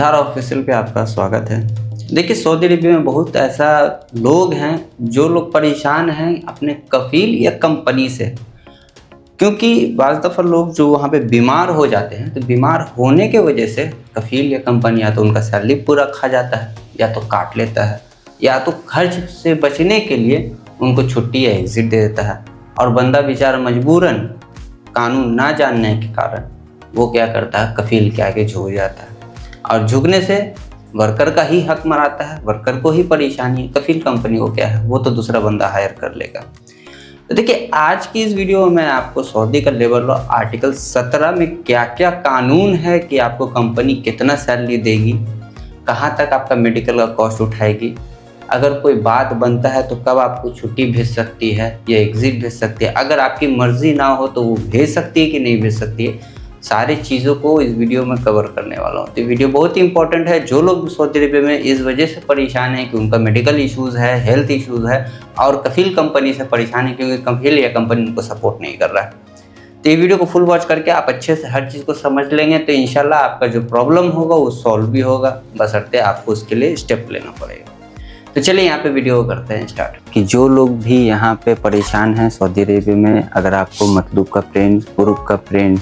आधार official पे आपका स्वागत है। देखिए, सऊदी अरबिया में बहुत ऐसा लोग हैं जो लोग परेशान हैं अपने कफील या कंपनी से, क्योंकि बाज़ दफ़ा लोग जो वहाँ पे बीमार हो जाते हैं तो बीमार होने के वजह से कफील या कंपनी या तो उनका सैलरी पूरा खा जाता है या तो काट लेता है या तो खर्च से बचने के लिए उनको छुट्टी या एग्ज़िट दे देता है और बंदा बेचारा मजबूरन कानून ना जानने के कारण वो क्या करता है, कफील के आगे झुक जाता है और झुकने से वर्कर का ही हक मराता है, वर्कर को ही परेशानी है। कफील कंपनी को क्या है, वो तो दूसरा बंदा हायर कर लेगा। तो देखिए, आज की इस वीडियो में मैं आपको सऊदी का लेबर लॉ आर्टिकल 17 में क्या क्या कानून है कि आपको कंपनी कितना सैलरी देगी, कहाँ तक आपका मेडिकल का कॉस्ट उठाएगी, अगर कोई बात बनता है तो कब आपको छुट्टी भेज सकती है या एग्जिट भेज सकती है, अगर आपकी मर्जी ना हो तो वो भेज सकती है कि नहीं भेज सकती है, सारी चीज़ों को इस वीडियो में कवर करने वाला हूँ। तो वीडियो बहुत ही इंपॉर्टेंट है। जो लोग सऊदी अरबिया में इस वजह से परेशान हैं कि उनका मेडिकल इश्यूज़ है, हेल्थ इश्यूज़ है और कफील कंपनी से परेशान है क्योंकि कफील या कंपनी उनको सपोर्ट नहीं कर रहा है, तो ये वीडियो को फुल वॉच करके आप अच्छे से हर चीज़ को समझ लेंगे तो इंशाल्लाह आपका जो प्रॉब्लम होगा वो सॉल्व भी होगा, बशर्ते आपको उसके लिए स्टेप लेना पड़ेगा। तो चलिए यहाँ पे वीडियो करते हैं स्टार्ट। कि जो लोग भी यहाँ पे परेशान हैं सऊदी अरबिया में, अगर आपको मतलूब का प्रिंट, प्रूफ का प्रिंट,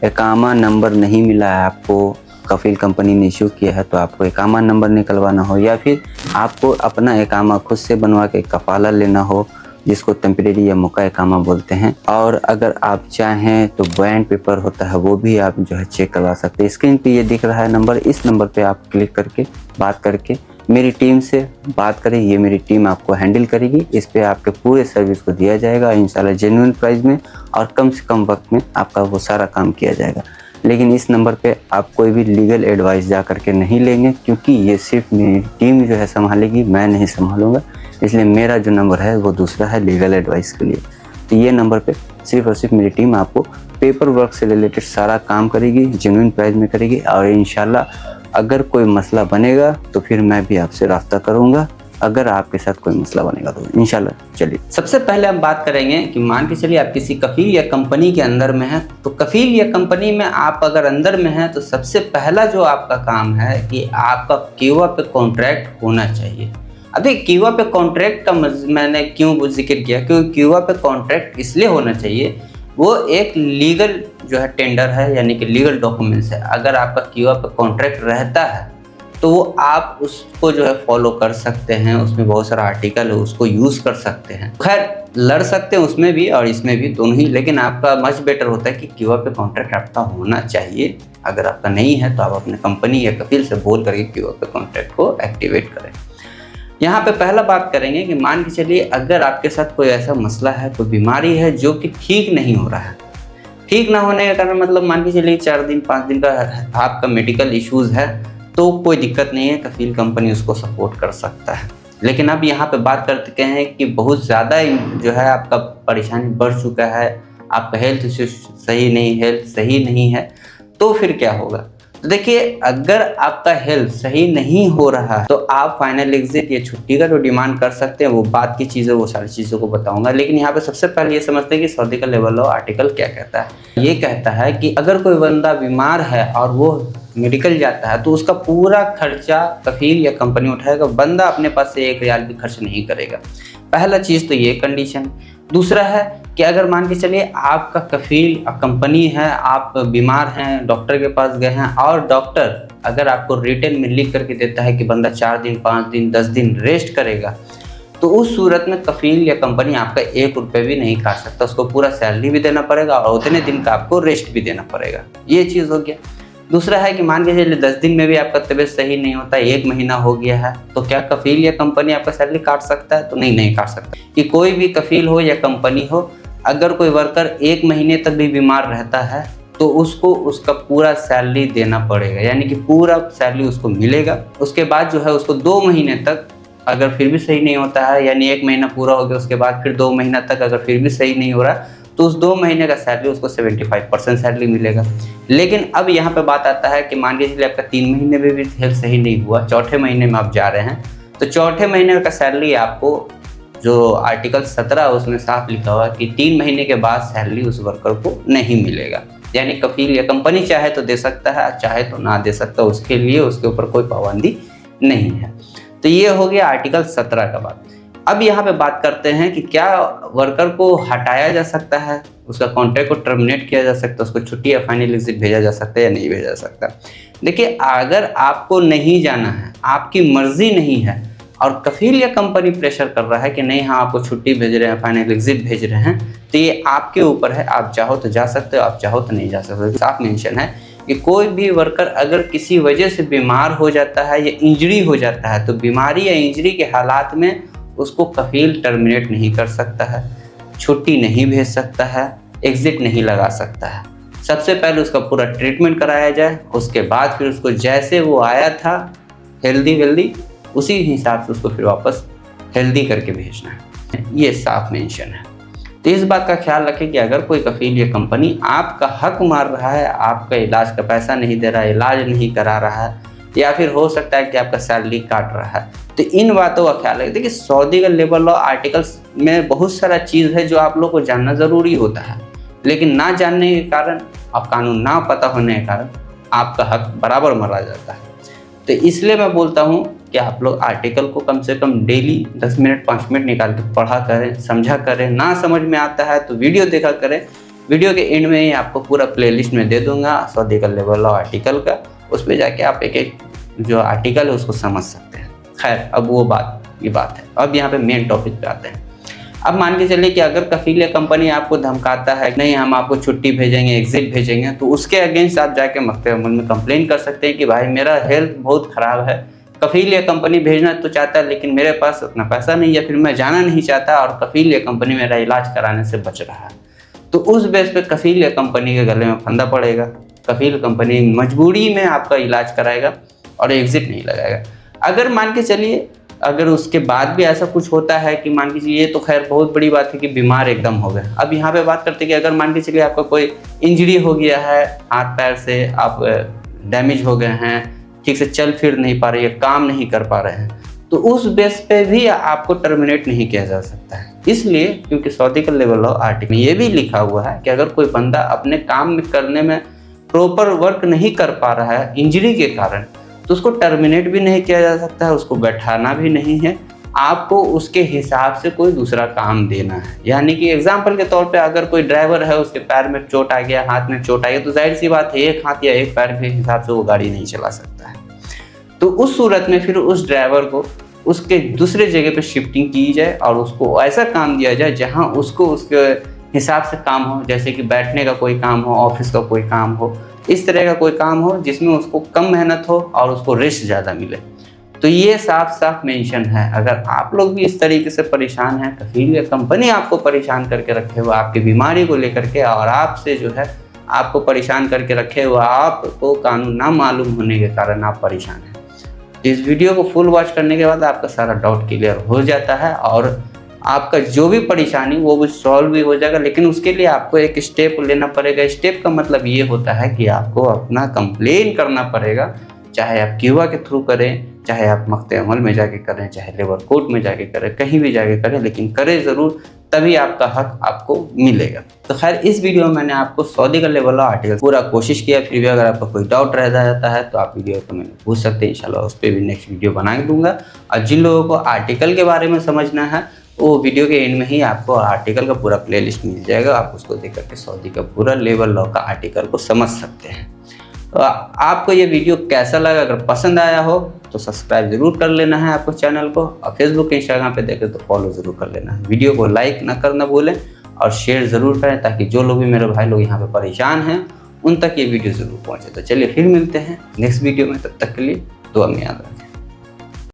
इकामा नंबर नहीं मिला है, आपको कफील कंपनी ने इशू किया है तो आपको इकामा नंबर निकलवाना हो या फिर आपको अपना इकामा खुद से बनवा के कफाला लेना हो, जिसको टेम्परेरी या मुका इकामा बोलते हैं, और अगर आप चाहें तो बॉन्ड पेपर होता है वो भी आप जो है चेक करवा सकते हैं। स्क्रीन पे ये दिख रहा है नंबर, इस नंबर पे आप क्लिक करके बात करके मेरी टीम से बात करें, ये मेरी टीम आपको हैंडल करेगी। इस पे आपके पूरे सर्विस को दिया जाएगा इंशाल्लाह जेन्युइन प्राइस में और कम से कम वक्त में आपका वो सारा काम किया जाएगा। लेकिन इस नंबर पे आप कोई भी लीगल एडवाइस जा करके नहीं लेंगे, क्योंकि ये सिर्फ मेरी टीम जो है संभालेगी, मैं नहीं संभालूंगा। इसलिए मेरा जो नंबर है वो दूसरा है लीगल एडवाइस के लिए। तो ये नंबर पे सिर्फ और सिर्फ मेरी टीम आपको पेपर वर्क से रिलेटेड सारा काम करेगी, जेन्युइन प्राइस में करेगी और इंशाल्लाह अगर कोई मसला बनेगा तो फिर मैं भी आपसे राब्ता करूंगा, अगर आपके साथ कोई मसला बनेगा तो इंशाल्लाह। चलिए, सबसे पहले हम बात करेंगे कि मान के चलिए आप किसी कफील या कंपनी के अंदर में हैं, तो कफील या कंपनी में आप अगर अंदर में हैं तो सबसे पहला जो आपका काम है कि आपका क्यूआ पे कॉन्ट्रैक्ट होना चाहिए। अभी क्यूआ पे कॉन्ट्रैक्ट का मैंने क्यों जिक्र किया, क्योंकि क्यूआ पे कॉन्ट्रैक्ट इसलिए होना चाहिए, वो एक लीगल जो है टेंडर है, यानी कि लीगल डॉक्यूमेंट्स है। अगर आपका क्यूआ पे कॉन्ट्रैक्ट रहता है तो वो आप उसको जो है फॉलो कर सकते हैं, उसमें बहुत सारा आर्टिकल है उसको यूज़ कर सकते हैं। खैर लड़ सकते हैं उसमें भी और इसमें भी, दोनों ही, लेकिन आपका मच बेटर होता है कि क्यूआ पे कॉन्ट्रैक्ट आपका होना चाहिए। अगर आपका नहीं है तो आप अपने कंपनी या कफील से बोल करके क्यूआ पे कॉन्ट्रैक्ट को एक्टिवेट करें। यहाँ पे पहला बात करेंगे कि मान के चलिए अगर आपके साथ कोई ऐसा मसला है, कोई बीमारी है जो कि ठीक नहीं हो रहा है, ठीक ना होने का कारण मतलब मान के चलिए 4 दिन 5 दिन का आपका मेडिकल इश्यूज़ है, तो कोई दिक्कत नहीं है, कफील कंपनी उसको सपोर्ट कर सकता है। लेकिन अब यहाँ पे बात करते हैं कि बहुत ज़्यादा जो है आपका परेशानी बढ़ चुका है, आपका हेल्थ हेल्थ सही नहीं है, तो फिर क्या होगा। तो देखिए, अगर आपका हेल्थ सही नहीं हो रहा है तो आप फाइनल एग्जिट या छुट्टी का जो डिमांड कर सकते हैं, वो बात की चीज़ें, वो सारी चीज़ों को बताऊंगा। लेकिन यहाँ पे सबसे पहले ये समझते हैं कि सऊदी का लेबर लॉ आर्टिकल क्या कहता है। ये कहता है कि अगर कोई बंदा बीमार है और वो मेडिकल जाता है तो उसका पूरा खर्चा कफील या कंपनी उठाएगा, बंदा अपने पास से 1 रियाल भी खर्च नहीं करेगा। पहला चीज़ तो ये कंडीशन। दूसरा है कि अगर मान के चलिए आपका कफील कंपनी है, आप बीमार हैं, डॉक्टर के पास गए हैं और डॉक्टर अगर आपको रिटन में लिख करके देता है कि बंदा 4 दिन 5 दिन 10 दिन रेस्ट करेगा, तो उस सूरत में कफील या कंपनी आपका 1 रुपये भी नहीं काट सकता, उसको पूरा सैलरी भी देना पड़ेगा और उतने दिन का आपको रेस्ट भी देना पड़ेगा। ये चीज़ हो गया। दूसरा है कि मान के चलिए 10 दिन में भी आपका तबीयत सही नहीं होता, 1 महीना हो गया है, तो क्या कफील या कंपनी आपका सैलरी काट सकता है? तो नहीं काट सकता। कि कोई भी कफील हो या कंपनी हो, अगर कोई वर्कर 1 महीने तक भी बीमार रहता है तो उसको उसका पूरा सैलरी देना पड़ेगा, यानी कि पूरा सैलरी उसको मिलेगा। उसके बाद जो है उसको 2 महीने तक अगर फिर भी सही नहीं होता है, यानी 1 महीना पूरा हो गया, उसके बाद फिर 2 महीना तक अगर फिर भी सही नहीं हो रहा तो उस 2 महीने का सैलरी उसको 75% सैलरी मिलेगा। लेकिन अब यहाँ पे बात आता है कि मान के चलिए आपका 3 महीने में भी हेल्थ सही नहीं हुआ, चौथे महीने में आप जा रहे हैं, तो चौथे महीने का सैलरी आपको जो आर्टिकल 17 उसमें साफ लिखा हुआ है कि 3 महीने के बाद सैलरी उस वर्कर को नहीं मिलेगा। यानी कफील या कंपनी चाहे तो दे सकता है, चाहे तो ना दे सकता, उसके लिए उसके ऊपर कोई पाबंदी नहीं है। तो ये हो गया आर्टिकल 17 का बात। अब यहाँ पे बात करते हैं कि क्या वर्कर को हटाया जा सकता है, उसका कॉन्ट्रैक्ट को टर्मिनेट किया जा सकता है, उसको छुट्टी या फाइनल एग्जिट भेजा जा सकता है या नहीं भेजा जा सकता। देखिए, अगर आपको नहीं जाना है, आपकी मर्जी नहीं है और कफील या कंपनी प्रेशर कर रहा है कि नहीं हाँ आपको छुट्टी भेज रहे हैं, फाइनल एग्जिट भेज रहे हैं, तो ये आपके ऊपर है, आप चाहो तो जा सकते हो, आप चाहो तो नहीं जा सकते। साफ मेंशन है कि कोई भी वर्कर अगर किसी वजह से बीमार हो जाता है या इंजरी हो जाता है तो बीमारी या इंजरी के हालात में उसको कफील टर्मिनेट नहीं कर सकता है, छुट्टी नहीं भेज सकता है, एग्जिट नहीं लगा सकता है। सबसे पहले उसका पूरा ट्रीटमेंट कराया जाए, उसके बाद फिर उसको जैसे वो आया था हेल्दी वेल्दी उसी हिसाब से उसको फिर वापस हेल्दी करके भेजना है। ये साफ मेंशन है। तो इस बात का ख्याल रखें कि अगर कोई कफील या कंपनी आपका हक मार रहा है, आपका इलाज का पैसा नहीं दे रहा है, इलाज नहीं करा रहा है, या फिर हो सकता है कि आपका सैलरी काट रहा है, तो इन बातों का ख्याल रखें। देखिए, सऊदी का लेबर लॉ आर्टिकल्स में बहुत सारा चीज़ है जो आप लोग को जानना ज़रूरी होता है, लेकिन ना जानने के कारण और कानून ना पता होने के कारण आपका हक बराबर मारा जाता है। तो इसलिए मैं बोलता हूँ कि आप लोग आर्टिकल को कम से कम डेली 10 मिनट 5 मिनट निकाल के पढ़ा करें, समझा करें। ना समझ में आता है तो वीडियो देखा करें। वीडियो के एंड में ही आपको पूरा प्लेलिस्ट में दे दूंगा सऊदी का लेबर लॉ आर्टिकल का, उस पर जाके आप एक एक जो आर्टिकल है उसको समझ सकते हैं। खैर, अब वो बात है। अब यहाँ पे मेन टॉपिक पे आते हैं। अब मान के चलिए कि अगर कफील या कंपनी आपको धमकाता है नहीं हम आपको छुट्टी भेजेंगे, एग्जिट भेजेंगे, तो उसके अगेंस्ट आप जाके मकते अमल में कंप्लेन कर सकते हैं कि भाई मेरा हेल्थ बहुत ख़राब है, कफील या कंपनी भेजना तो चाहता है लेकिन मेरे पास उतना पैसा नहीं है, फिर मैं जाना नहीं चाहता और कफील या कंपनी मेरा इलाज कराने से बच रहा है। तो उस बेस पे कफील या कंपनी के गले में फंदा पड़ेगा। कफील कंपनी मजबूरी में आपका इलाज कराएगा और एग्जिट नहीं लगाएगा। अगर मान के चलिए अगर उसके बाद भी ऐसा कुछ होता है कि मान के चलिए, ये तो खैर बहुत बड़ी बात है कि बीमार एकदम हो गए। अब यहाँ पे बात करते हैं कि अगर मान के चलिए आपका कोई इंजरी हो गया है, हाथ पैर से आप डैमेज हो गए हैं, ठीक से चल फिर नहीं पा रहे हैं, काम नहीं कर पा रहे हैं, तो उस बेस पे भी आपको टर्मिनेट नहीं किया जा सकता है। इसलिए क्योंकि सऊदी का लेबर लॉ आर्टिकल में ये भी लिखा हुआ है कि अगर कोई बंदा अपने काम में करने में प्रॉपर वर्क नहीं कर पा रहा है इंजरी के कारण, तो उसको टर्मिनेट भी नहीं किया जा सकता है, उसको बैठाना भी नहीं है, आपको उसके हिसाब से कोई दूसरा काम देना है। यानी कि एग्जांपल के तौर पे अगर कोई ड्राइवर है, उसके पैर में चोट आ गया, हाथ में चोट आ गया, तो जाहिर सी बात है एक हाथ या एक पैर के हिसाब से वो गाड़ी नहीं चला सकता है। तो उस सूरत में फिर उस ड्राइवर को उसके दूसरे जगह पे शिफ्टिंग की जाए और उसको ऐसा काम दिया जाए जहाँ उसको उसके हिसाब से काम हो, जैसे कि बैठने का कोई काम हो, ऑफिस का कोई काम हो, इस तरह का कोई काम हो जिसमें उसको कम मेहनत हो और उसको रेस्ट ज़्यादा मिले। तो ये साफ साफ मेंशन है। अगर आप लोग भी इस तरीके से परेशान हैं, कफील या कंपनी आपको परेशान करके रखे हुआ आपकी बीमारी को लेकर के और आपसे जो है आपको परेशान करके रखे हुआ, आपको कानून ना मालूम होने के कारण आप परेशान हैं, इस वीडियो को फुल वॉच करने के बाद आपका सारा डाउट क्लियर हो जाता है और आपका जो भी परेशानी वो भी सॉल्व भी हो जाएगा। लेकिन उसके लिए आपको एक स्टेप लेना पड़ेगा। स्टेप का मतलब ये होता है कि आपको अपना कंप्लेन करना पड़ेगा, चाहे आप क्यूआ के थ्रू करें, चाहे आप मख्ते अमल में जाके करें, चाहे लेबर कोर्ट में जाके करें, कहीं भी जाके करें, लेकिन करें ज़रूर, तभी आपका हक आपको मिलेगा। तो खैर, इस वीडियो में मैंने आपको सऊदी का लेबर लॉ आर्टिकल पूरा कोशिश किया। फिर भी अगर आपका कोई डाउट रह जाता है तो आप वीडियो को मैंने पूछ सकते हैं, इंशाल्लाह उस पर भी नेक्स्ट वीडियो बना के दूंगा। और जिन लोगों को आर्टिकल के बारे में समझना है वो वीडियो के एंड में ही आपको आर्टिकल का पूरा प्लेलिस्ट मिल जाएगा, आप उसको देख करके सऊदी का पूरा लेबर लॉ का आर्टिकल को समझ सकते हैं। तो आपको ये वीडियो कैसा लगा? अगर पसंद आया हो तो सब्सक्राइब जरूर कर लेना है आपको चैनल को, और फेसबुक इंस्टाग्राम पे देखें तो फॉलो जरूर कर लेना है। वीडियो को लाइक ना करना भूलें और शेयर ज़रूर करें ताकि जो लोग भी मेरे भाई लोग यहाँ पे परेशान हैं उन तक ये वीडियो ज़रूर पहुँचे। तो चलिए फिर मिलते हैं नेक्स्ट वीडियो में, तब तक के लिए दुआ में याद रखें।